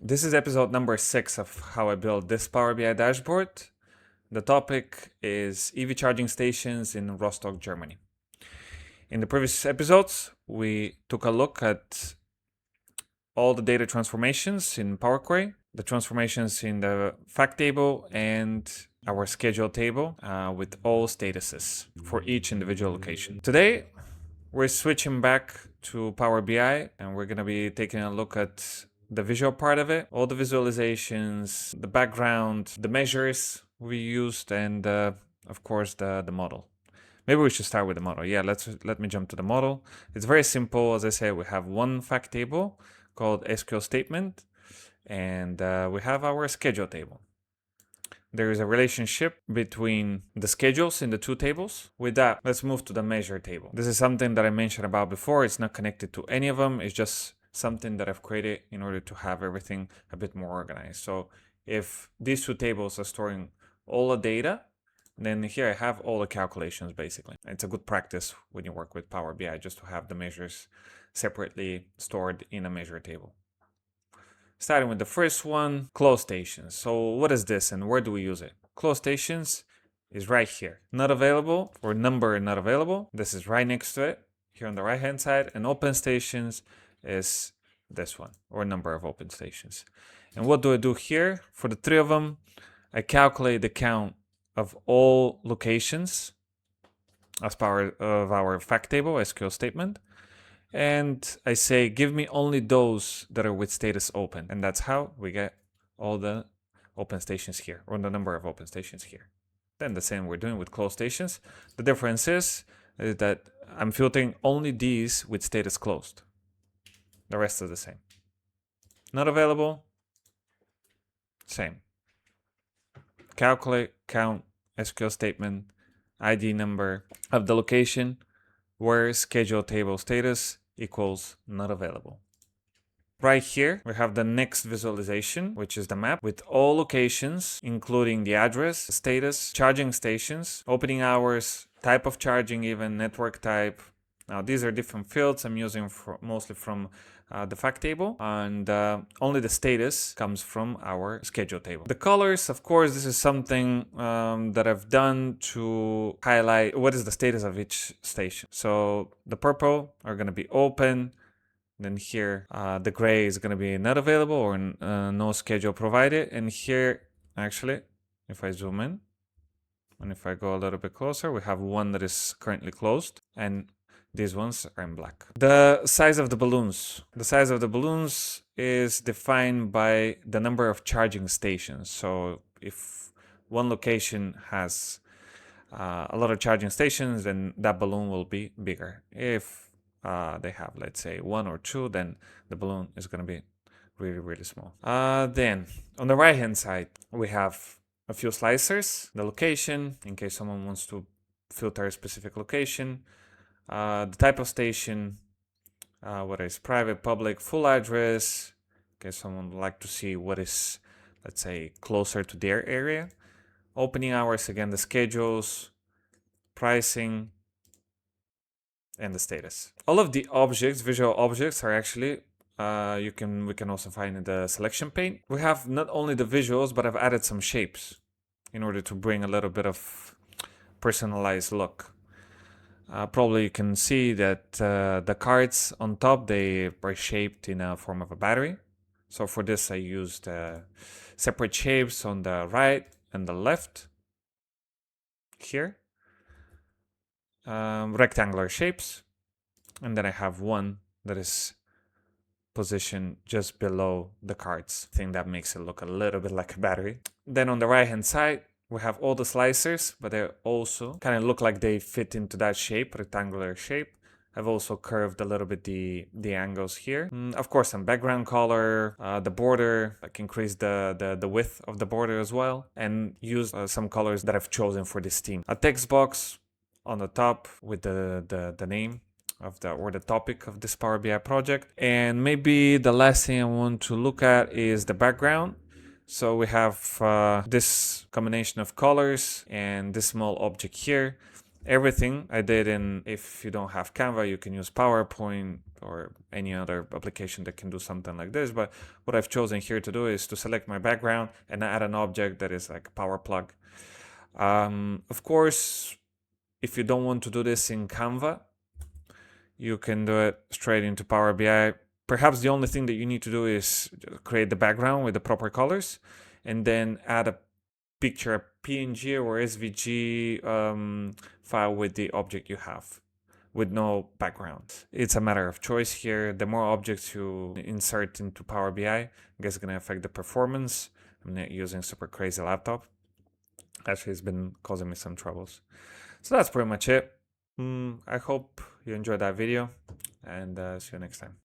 This is episode number 6 of how I built this Power BI dashboard. The topic is EV charging stations in Rostock, Germany. In the previous episodes, we took a look at all the data transformations in Power Query, the transformations in the fact table, and our schedule table with all statuses for each individual location. Today, we're switching back to Power BI and we're going to be taking a look at the visual part of it, all the visualizations, the background, the measures we used, and of course the model. Maybe we should start with the model. Yeah, let me jump to the model. It's very simple. As I said, we have one fact table called SQL statement, and we have our schedule table. There is a relationship between the schedules in the two tables. With that, let's move to the measure table. This is something that I mentioned about before. It's not connected to any of them. It's just something that I've created in order to have everything a bit more organized. So if these two tables are storing all the data, then here I have all the calculations basically. It's a good practice when you work with Power BI just to have the measures separately stored in a measure table. Starting with the first one, close stations. So what is this and where do we use it? Close stations is right here. Not available or number not available. This is right next to it here on the right hand side, and open stations is this one, or number of open stations. And what do I do here? For the three of them, I calculate the count of all locations as part of our fact table SQL statement. And I say, give me only those that are with status open. And that's how we get all the open stations here, or the number of open stations here. Then the same we're doing with closed stations. The difference is that I'm filtering only these with status closed. The rest is the same. Not available, same. Calculate, count, SQL statement, ID number of the location, where schedule table status equals not available. Right here, we have the next visualization, which is the map with all locations, including the address, status, charging stations, opening hours, type of charging, even network type. Now, these are different fields I'm using mostly from the fact table, and only the status comes from our schedule table. The colors, of course, this is something that I've done to highlight what is the status of each station. So the purple are going to be open. Then here, the gray is going to be not available or no schedule provided. And here, actually, if I zoom in, and if I go a little bit closer, we have one that is currently closed, and these ones are in black. The size of the balloons. The size of the balloons is defined by the number of charging stations. So if one location has a lot of charging stations, then that balloon will be bigger. If they have, let's say, one or two, then the balloon is going to be really, really small. Then on the right hand side, we have a few slicers, the location, in case someone wants to filter a specific location, the type of station, what is private, public, full address, in case someone would like to see what is, let's say, closer to their area, opening hours, again, the schedules, pricing, and the status. All of the objects, visual objects, are actually we can also find in the selection pane. We have not only the visuals, but I've added some shapes in order to bring a little bit of personalized look. Probably you can see that the cards on top, they are shaped in a form of a battery. So for this, I used separate shapes on the right and the left here. Rectangular shapes. And then I have one that is positioned just below the cards. I think that makes it look a little bit like a battery. Then on the right hand side, we have all the slicers, but they also kind of look like they fit into that shape, rectangular shape. I've also curved a little bit the angles here. Of course, some background color, the border, I can increase the width of the border as well, and use some colors that I've chosen for this theme. A text box on the top with the name of the topic of this Power BI project. And maybe the last thing I want to look at is the background. So we have this combination of colors and this small object here. Everything I did in, if you don't have Canva, you can use PowerPoint or any other application that can do something like this. But what I've chosen here to do is to select my background and add an object that is like a power plug. Of course, if you don't want to do this in Canva, you can do it straight into Power BI. Perhaps the only thing that you need to do is create the background with the proper colors and then add a picture, a PNG or SVG file with the object you have with no background. It's a matter of choice here. The more objects you insert into Power BI, I guess it's going to affect the performance. I'm not using super crazy laptop. Actually, it's been causing me some troubles. So that's pretty much it. I hope you enjoyed that video, and see you next time.